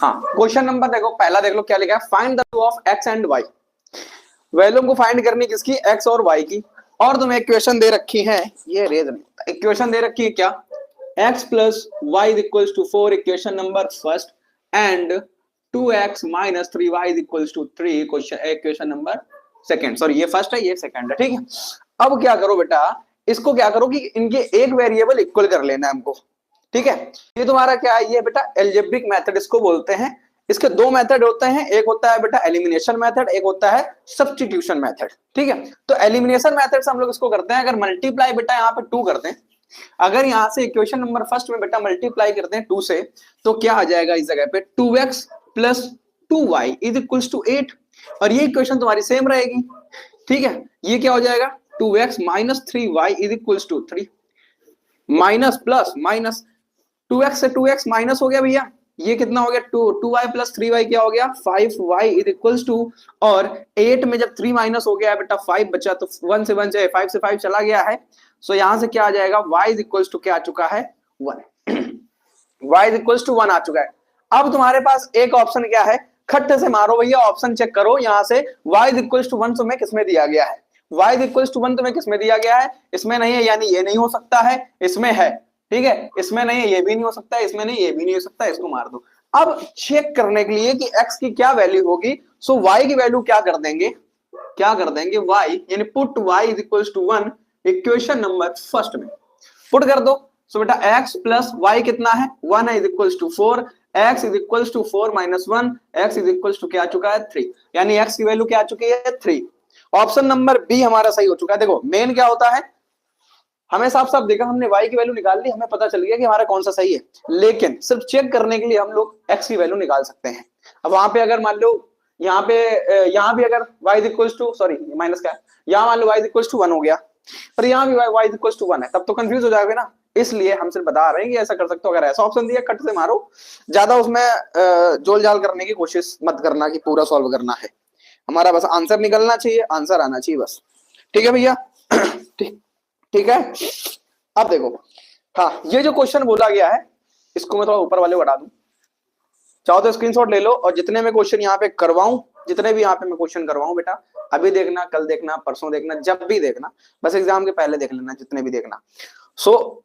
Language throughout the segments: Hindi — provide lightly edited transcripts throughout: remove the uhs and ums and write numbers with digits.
हाँ, क्वेश्चन नंबर देखो, पहला देख लो क्या लिखा है, find the value of X and Y. Value को फाइंड करनी किसकी, एक्स और वाई की। और तुम्हें इक्वेशन दे रखी है, ये रेज नहीं होता, इक्वेशन दे रखी है क्या, x plus Y is equals to 4, equation number first, and 2x minus 3y is equals to 3, question equation number second. Sorry, ये फर्स्ट है, ये सेकंड है, ठीक है। अब क्या करो बेटा, इसको क्या करो कि इनके एक वेरिएबल इक्वल कर लेना है हमको, ठीक है। ये तुम्हारा क्या है, ये बेटा एल्जेब्रिक मेथड इसको बोलते हैं। इसके दो मेथड होते हैं, एक होता है बेटा एलिमिनेशन मेथड, एक होता है सब्स्टिट्यूशन मेथड, ठीक है। तो एलिमिनेशन मेथड से हम लोग इसको करते हैं, अगर मल्टीप्लाई बेटा यहाँ पे 2 करते हैं, अगर यहां से इक्वेशन नंबर फर्स्ट में बेटा मल्टीप्लाई करते हैं 2 से, तो क्या आ जाएगा इस जगह पे 2x plus 2y is equals to 8, और ये इक्वेशन तुम्हारी सेम रहेगी, ठीक है। ये क्या हो जाएगा 2x minus 3y is equals to 3, minus plus minus 2x से 2x माइनस हो गया भैया, ये कितना हो गया 2y प्लस 3y क्या हो गया 5y इज इक्वल्स टू, और 8 में जब 3 माइनस हो गया बेटा 5 बचा, तो 1 से 1 जाए, 5 से 5 चला गया है, सो यहां से क्या आ जाएगा y इज इक्वल्स टू क्या आ चुका है 1, y इज इक्वल्स टू 1 आ चुका है। अब तुम्हारे पास एक ऑप्शन क्या है, खट्टे से मारो भैया, ऑप्शन चेक करो यहां से, y इज इक्वल्स टू 1 तुम्हें किसमें दिया गया है, y इज इक्वल्स टू 1 तुम्हें किसमें दिया गया है, इसमें नहीं है, यानी ये नहीं हो सकता है, इसमें है, ठीक है, इसमें नहीं है, ये भी नहीं हो सकता, इसमें नहीं, ये भी नहीं हो सकता, इसको मार दो। अब चेक करने के लिए कि x की क्या वैल्यू होगी, सो y की वैल्यू क्या कर देंगे, y, यानी put y is equals to 1 equation number first में पुट कर दो। सो बेटा x प्लस वाई कितना है 1 है, is equals to 4, x is equals to 4 minus 1, x is equals to क्या आ चुका है 3, यानी x की वैल्यू क्या आ चुकी है 3। ऑप्शन नंबर बी हमारा सही हो चुका है। देखो मेन क्या होता है, हमें साफ साफ देखा, हमने y की वैल्यू निकाल ली, हमें पता चल गया कि हमारा कौन सा सही है, लेकिन सिर्फ चेक करने के लिए हम लोग x की वैल्यू निकाल सकते हैं। अब वहां पे अगर मान लो यहाँ भी अगर y is equals to, sorry minus क्या है, यहाँ मान लो y इज इक्वल्स टू 1 हो गया, पर यहाँ भी y इज इक्वल्स टू 1 है, तब तो कंफ्यूज हो जाओगे ना, इसलिए हम सिर्फ बता रहे हैं कि ऐसा कर सकते हो। अगर ऐसा ऑप्शन दिया कट से मारो, ज्यादा उसमें जोल जाल करने की कोशिश मत करना कि पूरा सॉल्व करना है, हमारा बस आंसर निकलना चाहिए, आंसर आना चाहिए बस, ठीक है भैया। ठीक है। अब देखो, हाँ ये जो क्वेश्चन बोला गया है, इसको मैं थोड़ा ऊपर वाले बढ़ा दूं, चाहो तो स्क्रीनशॉट ले लो, और जितने मैं क्वेश्चन यहाँ पे करवाऊं, जितने भी यहाँ पे मैं क्वेश्चन करवाऊं बेटा, अभी देखना, कल देखना, परसों देखना, जब भी देखना, बस एग्जाम के पहले देख लेना, जितने भी देखना। सो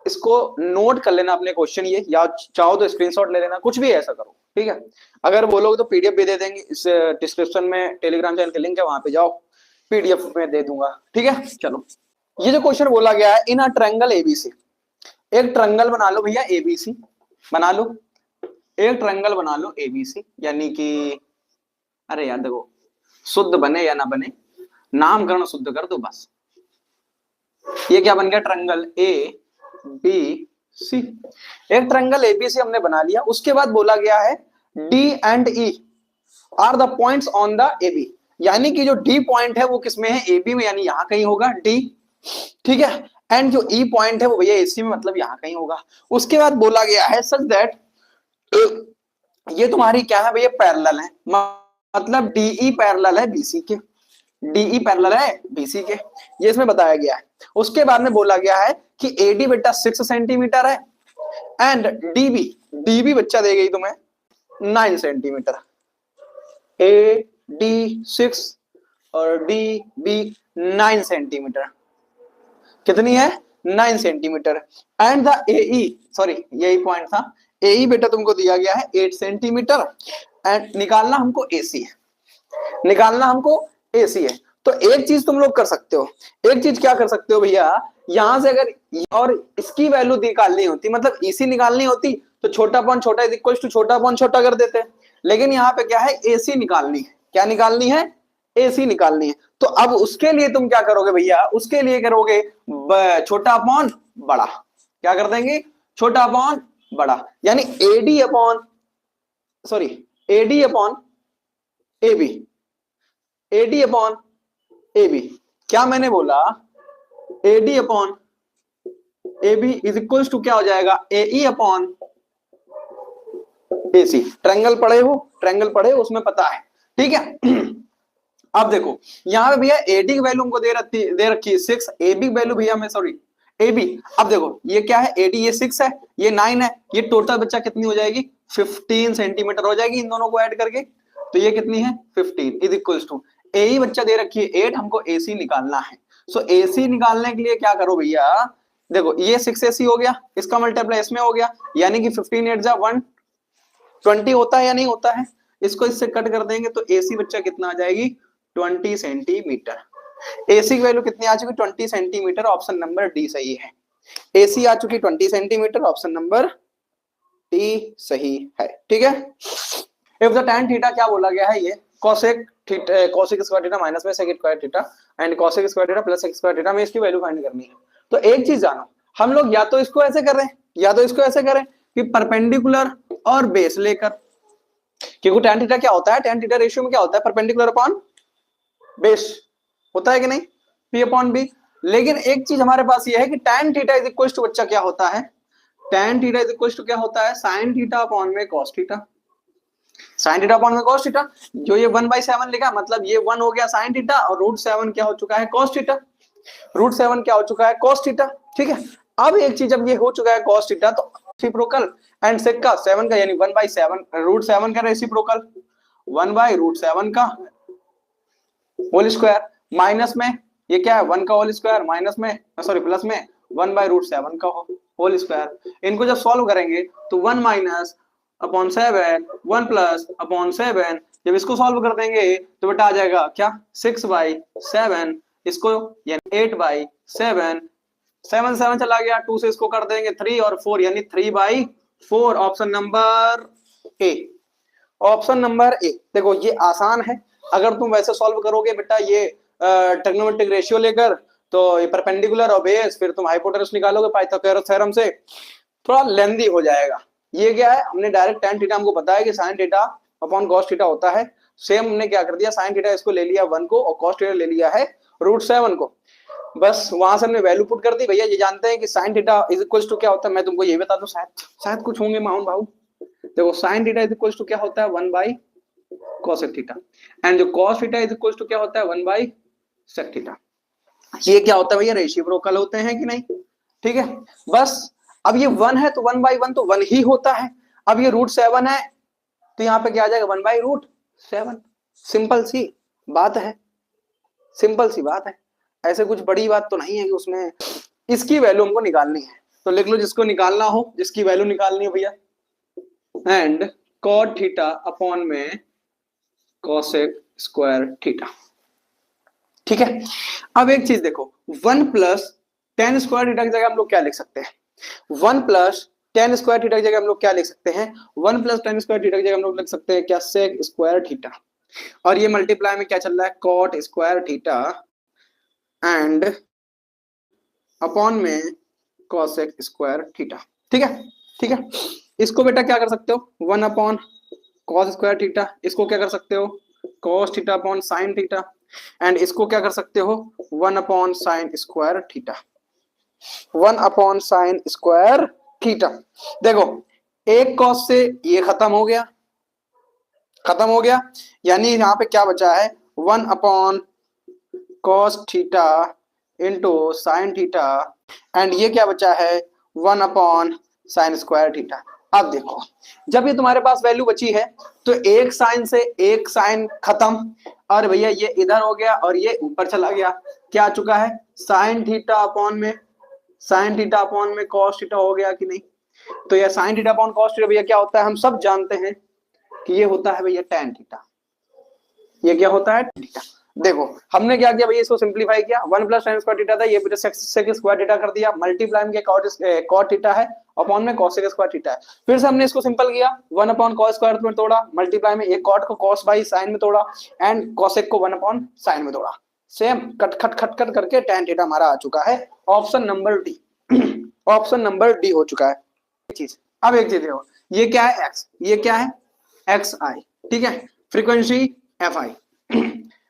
इसको नोट कर लेना अपने क्वेश्चन ये, या चाहो तो स्क्रीनशॉट ले लेना, कुछ भी ऐसा करो, ठीक है। अगर बोलोगे तो पीडीएफ भी दे देंगे, इस डिस्क्रिप्शन में टेलीग्राम चैनल की लिंक है, वहां पे जाओ, पीडीएफ में दे दूंगा, ठीक है। चलो, ये जो क्वेश्चन बोला गया है, इन अ ट्रायंगल एबीसी, एक ट्रायंगल बना लो भैया एबीसी, बना लो एक ट्रायंगल बना लो एबीसी, यानी कि अरे यार देखो, शुद्ध बने या ना बने, नामकरण शुद्ध कर दो बस। ये क्या बन गया ट्रायंगल ए बी सी, एक ट्रायंगल एबीसी हमने बना लिया। उसके बाद बोला गया है D and E are the points on the AB, यानी कि जो डी पॉइंट है वो किसमें है, एबी में, यानी यहां कहीं होगा डी, ठीक है। एंड जो ई पॉइंट है वो भैया एसी में, मतलब यहां कहीं होगा। उसके बाद बोला गया है सच दैट, ये तुम्हारी क्या है भैया पैरेलल है, मतलब डीई पैरेलल है बीसी के, डीई पैरेलल है बीसी के, ये इसमें बताया गया है। उसके बाद में बोला गया है कि एडी बेटा 6 सेंटीमीटर है, एंड डीबी बच्चा दे गई तुम्हें 9 सेंटीमीटर, ए डी 6 और डी बी 9 सेंटीमीटर, कितनी है 9 centimetre. And the AE, sorry यही पॉइंट था, एई बेटा तुमको दिया गया है 8 सेंटीमीटर, एंड निकालना हमको एसी है, निकालना हमको एसी है। तो एक चीज तुम लोग कर सकते हो, एक चीज क्या कर सकते हो भैया, यहां से अगर और इसकी वैल्यू निकालनी होती, मतलब ईसी निकालनी होती, तो छोटा पॉन छोटा इज इक्वल टू छोटा पॉन छोटा कर देते, लेकिन यहाँ पे क्या है एसी निकालनी है, क्या निकालनी है एसी निकालनी है। तो अब उसके लिए तुम क्या करोगे भैया, उसके लिए करोगे छोटा अपॉन बड़ा, क्या कर देंगे छोटा अपॉन बड़ा, यानी AD upon AB, AD upon AB, क्या मैंने बोला AD upon AB is equals to क्या हो जाएगा एई अपॉन एसी। ट्रायंगल पढ़े हो उसमें पता है, ठीक है। अब देखो यहाँ पे भैया एडी की वैल्यू हमको दे रखी है 6, एबी की वैल्यू भैया मैं सॉरी एबी, अब देखो ये क्या है एडी, ये 6 है, ये 9 है, ये टोटल बच्चा कितनी हो जाएगी 15 सेंटीमीटर हो जाएगी इन दोनों को ऐड करके। तो ये कितनी है 15 इज इक्वल्स टू, ए ही बच्चा दे रखी है 8, हमको एसी निकालना है। सो एसी निकालने के लिए क्या करो भैया, देखो ये 6ac हो गया, इसका मल्टीप्लाई इसमें हो गया, यानी कि 15 8 जा 120 होता है या नहीं होता है। इसको इससे कट कर देंगे तो एसी बच्चा कितना आ जाएगी 20 सेंटीमीटर। एसी की वैल्यू कितनी आ चुकी 20 सेंटीमीटर, ऑप्शन नंबर डी सही है। एसी आ चुकी 20 सेंटीमीटर, ऑप्शन नंबर डी सही है। ठीक है, इफ द tan थीटा क्या बोला गया है, ये cosec theta cosec square theta minus में sec square theta and cosec square theta plus sec square theta में इसकी वैल्यू फाइंड करनी है। तो एक चीज जानो, हम लोग या तो इसको ऐसे कर रहे हैं या तो इसको ऐसे करें कि परपेंडिकुलर और बेस लेकर, क्योंकि tan थीटा क्या होता है, tan थीटा रेशियो में क्या होता है परपेंडिकुलर अपॉन बेस होता है कि नहीं, p अपॉन b। लेकिन एक चीज हमारे पास ये है कि tan theta is equal to बच्चा क्या होता है, tan theta is equal to क्या होता है sin थीटा अपॉन में cos theta, sin theta upon में cos थीटा। जो ये 1/7 लिखा मतलब ये 1 हो गया sin थीटा और √7 क्या हो चुका है cos थीटा, √7 क्या हो चुका है cos थीटा। ठीक है, अब एक चीज जब ये हो चुका है cos थीटा तो रेसिप्रोकल एंड sec का 7 का यानी 1/7 √7 का रेसिप्रोकल 1/√7 का होल स्क्वायर माइनस में ये क्या है 1 का होल स्क्वायर माइनस में सॉरी प्लस में 1/√7 का होल स्क्वायर। इनको जब सॉल्व करेंगे तो 1 माइनस अपॉन 7 1 प्लस अपॉन 7, जब इसको सॉल्व कर देंगे तो बेटा आ जाएगा क्या 6/7, इसको यानी 8/7, 7 7 चला गया 2 से इसको कर देंगे 3 और 4 यानी 3/4, option number A, option number A. देखो ये आसान है, अगर तुम वैसे सॉल्व करोगे बेटा ये ट्रिग्नोमेट्रिक रेशियो लेकर तो ये परपेंडिकुलर और बेस फिर तुम हाइपोटेनस निकालोगे पाइथागोरस थ्योरम से, थोड़ा लेंदी हो जाएगा। ये क्या है, हमने डायरेक्ट tan थीटा हमको पता है कि sin theta upon cos theta होता है, सेम हमने क्या कर दिया sin थीटा इसको ले लिया 1 को और cos थीटा ले लिया है √7 को, बस वहां से हमने वैल्यू पुट कर दी। भैया ये जानते हैं कि sin theta is equal to क्या होता है, मैं तुमको ये बता दूं, शायद कुछ होंगे माउंट भाऊ। देखो sin theta is equal to क्या होता है 1/cosec थीटा एंड जो cos theta is equal to क्या होता है 1/sec थीटा। ये क्या होता है भैया रेसिप्रोकल होते हैं कि नहीं। ठीक है, बस अब ये 1 है तो 1/1 तो 1 ही होता है, अब ये √7 है तो यहाँ पे क्या आ जाएगा 1/√7। सिंपल सी बात है, सिंपल सी बात है, ऐसे कुछ बड़ी बात तो नहीं है कि उसमें इसकी वैल्यू हमको निकालनी है। तो लिख लो जिसको निकालना हो, जिसकी वैल्यू निकालनी है भैया, एंड cot थीटा अपॉन में cosec स्क्वायर थीटा। ठीक है, अब एक चीज देखो 1 प्लस tan स्क्वायर थीटा की जगह हम लोग क्या लिख सकते हैं, 1 प्लस tan स्क्वायर थीटा की जगह हम लोग क्या लिख सकते हैं, 1 प्लस tan स्क्वायर थीटा की जगह हम लोग लिख सकते हैं क्या sec स्क्वायर थीटा, और ये मल्टीप्लाई में क्या चल रहा है cot square theta and upon में cosec स्क्वायर थीटा। ठीक है, ठीक है, इसको बेटा क्या कर सकते हो 1 अपॉन cos स्क्वायर थीटा, इसको क्या कर सकते हो cos theta upon sin theta and इसको क्या कर सकते हो 1 upon sin square theta, 1 upon sin square theta. देखो एक cos से ये खत्म हो गया, खत्म हो गया, यानी यहाँ पे क्या बचा है 1 upon cos theta into sin theta and ये क्या बचा है 1 अपॉन sin स्क्वायर थीटा। अब देखो जब ये तुम्हारे पास वैल्यू बची है तो एक साइन से एक साइन खत्म, और भैया ये इधर हो गया और ये ऊपर चला गया, क्या आ चुका है sin थीटा अपॉन में cos थीटा हो गया कि नहीं। तो ये sin theta upon cos theta भैया क्या होता है, हम सब जानते हैं कि ये होता है भैया tan थीटा, ये क्या होता है थीटा। देखो हमने क्या किया भैया इसको सिंपलीफाई किया, 1 प्लस tan स्क्वायर थीटा था, ये बेटा sec स्क्वायर थीटा कर दिया, मल्टीप्लाई में cot थीटा है अपॉन में cos स्क्वायर थीटा है, फिर से हमने इसको सिंपल किया 1 अपॉन cos स्क्वायर में तोड़ा, मल्टीप्लाई में एक cot को cos बाई sin में तोड़ा एंड cosec को 1 अपॉन sin में तोड़ा, सेम कट खट खट खट करके tan थीटा हमारा आ चुका है, option number D, option number D हो चुका है चीज। अब एक चीज देखो ये क्या है x, ये क्या है xi, ठीक है, फ्रीक्वेंसी fi,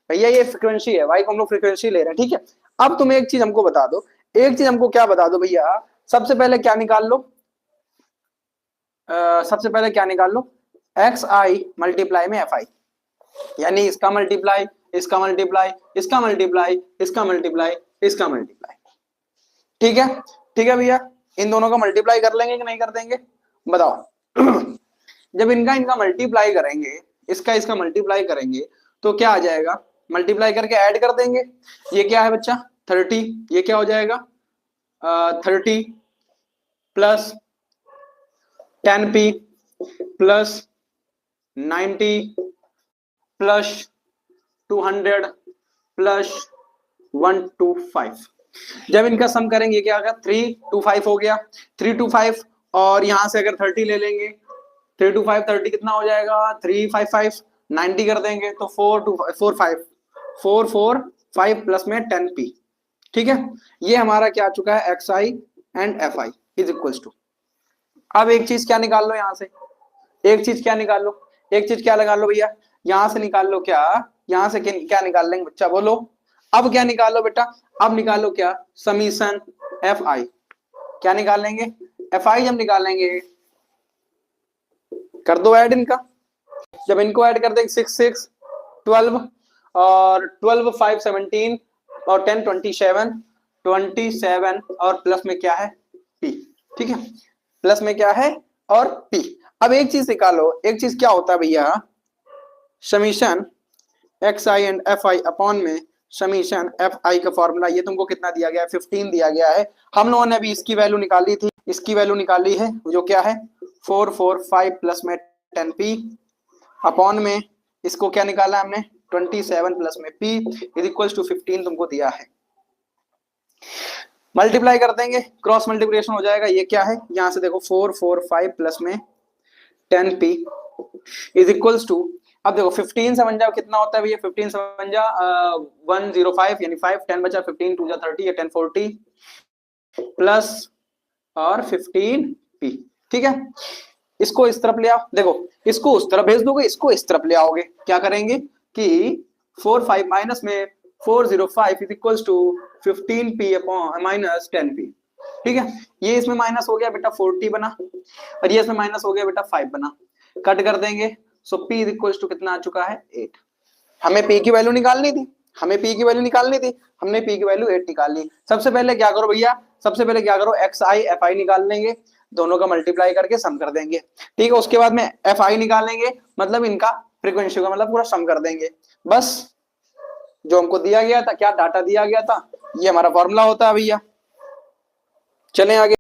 भैया ये फ्रीक्वेंसी है y को हम लोग फ्रीक्वेंसी ले रहे हैं। ठीक है, अब तुम एक चीज हमको बता दो, एक चीज हमको क्या बता दो भैया, सबसे पहले क्या निकाल लो, सबसे पहले क्या निकाल लो xi मल्टीप्लाई में fi, यानी इसका मल्टीप्लाई इसका मल्टीप्लाई इसका मल्टीप्लाई इसका मल्टीप्लाई इसका मल्टीप्लाई। ठीक है, ठीक है भैया, इन दोनों का मल्टीप्लाई कर लेंगे कि नहीं कर देंगे बताओ। जब इनका इनका मल्टीप्लाई करेंगे, इसका मल्टीप्लाई करेंगे तो क्या आ जाएगा, मल्टीप्लाई करके ऐड कर देंगे। ये क्या है बच्चा 30, ये क्या हो जाएगा 30 plus 10p plus 90 plus 200 plus 125। जब इनका सम करेंगे क्या होगा 325 हो गया, 325 और यहां से अगर 30 ले लेंगे 325 30 कितना हो जाएगा 355, 90 कर देंगे तो 445 प्लस में 10p। ठीक है, ये हमारा क्या आ चुका है xi and fi is equals to. अब एक चीज क्या निकाल लो यहां से, एक चीज क्या निकाल लो, एक चीज क्या लगा लो भैया, यहां से निकाल लो क्या, यहां से क्या निकाल लेंगे बच्चा बोलो, अब क्या निकाल लो बेटा, अब निकालो क्या समीशन fi, क्या निकाल लेंगे fi, जब निकाल लेंगे कर दो ऐड इनका, जब इनको ऐड कर देंगे 6 6 12 और 12 5 17 और 10 27 और प्लस में क्या है p। ठीक है, प्लस में क्या है और p। अब एक चीज निकालो, एक चीज क्या होता है भैया summation xi and fi upon में समीशन fi का फॉर्मूला, ये तुमको कितना दिया गया है 15 दिया गया है। हम लोगों ने अभी इसकी वैल्यू निकाली थी, इसकी वैल्यू निकाली है जो क्या है 445 प्लस में 10p अपॉन में इसको क्या निकाला हमने 27 प्लस में p इज इक्वल्स टू 15 तुमको दिया है। मल्टीप्लाई कर देंगे, क्रॉस मल्टीप्लिकेशन हो जाएगा, ये क्या है यहाँ से देखो 445 प्लस में 10p इज इक्वल्स टू, अब देखो 15 से बन जाओ कितना होता है भैया 15 से बन जा 105 यानी 5 10 बचा 15 2 जा 30 या 1040 प्लस और 15p। ठीक है, इसको इस तरफ ले आओ, देखो इसको उस तरफ भेज दोगे, इसको इस तरफ ले आओगे, क्या करेंगे कि 45 माइनस में 405 is equals to 15p upon minus 10p। ठीक है, ये इसमें माइनस हो गया बेटा 40 बना और ये इसमें माइनस हो गया बेटा 5 बना, कट कर देंगे सो p इज इक्वल्स टू कितना आ चुका है 8। हमें p की वैल्यू निकालनी थी, हमें p की वैल्यू निकालनी थी, हमने p की वैल्यू 8 निकाल ली। सबसे पहले क्या करो भैया, सबसे पहले क्या करो xi fi निकाल लेंगे, दोनों का मल्टीप्लाई करके सम कर देंगे। ठीक है, उसके बाद में fi निकालेंगे, मतलब इनका फ्रीक्वेंसी का मतलब पूरा सम कर देंगे। बस जो हमको दिया गया था, क्या डाटा दिया गया था, ये हमारा फॉर्मूला होता है भैया। चलें आगे।